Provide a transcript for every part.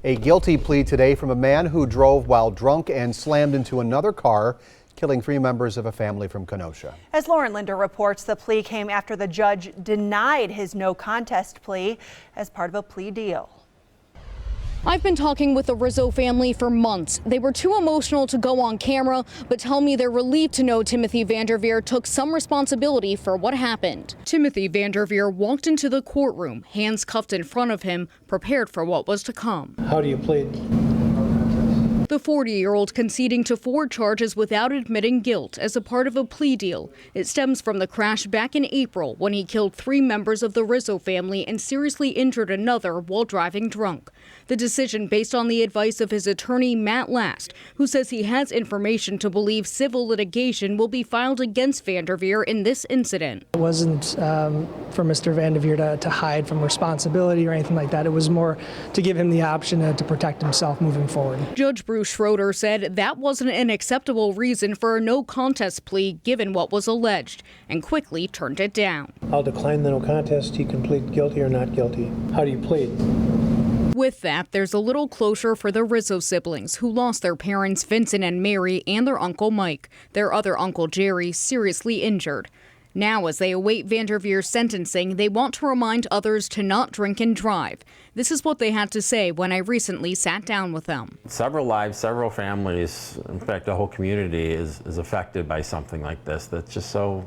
A guilty plea today from a man who drove while drunk and slammed into another car, killing 3 members of a family from Kenosha. As Lauren Linder reports, the plea came after the judge denied his no contest plea as part of a plea deal. I've been talking with the Rizzo family for months. They were too emotional to go on camera, but tell me they're relieved to know Timothy Vandervere took some responsibility for what happened. Timothy Vandervere walked into the courtroom, hands cuffed in front of him, prepared for what was to come. How do you plead? The 40-year-old conceding to 4 charges without admitting guilt as a part of a plea deal. It stems from the crash back in April when he killed 3 members of the Rizzo family and seriously injured another while driving drunk. The decision based on the advice of his attorney, Matt Last, who says he has information to believe civil litigation will be filed against Vandervere in this incident. It wasn't for Mr. Vandervere to hide from responsibility or anything like that. It was more to give him the option to protect himself moving forward. Judge Bruce Schroeder said that wasn't an acceptable reason for a no contest plea given what was alleged, and quickly turned it down. I'll decline the no contest. He can plead guilty or not guilty. How do you plead? With that, there's a little closure for the Rizzo siblings who lost their parents Vincent and Mary and their uncle Mike. Their other uncle Jerry seriously injured. Now, as they await Vandervere's sentencing, they want to remind others to not drink and drive. This is what they had to say when I recently sat down with them. Several lives, several families, in fact, the whole community is affected by something like this. That's just so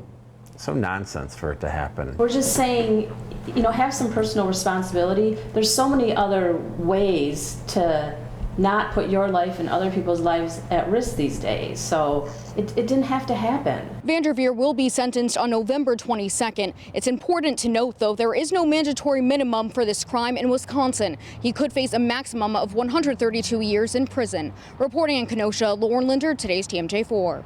nonsense for it to happen. We're just saying, have some personal responsibility. There's so many other ways to not put your life and other people's lives at risk these days. So it didn't have to happen. Vandervere will be sentenced on November 22nd. It's important to note, though, there is no mandatory minimum for this crime in Wisconsin. He could face a maximum of 132 years in prison. Reporting in Kenosha, Lauren Linder, today's TMJ4.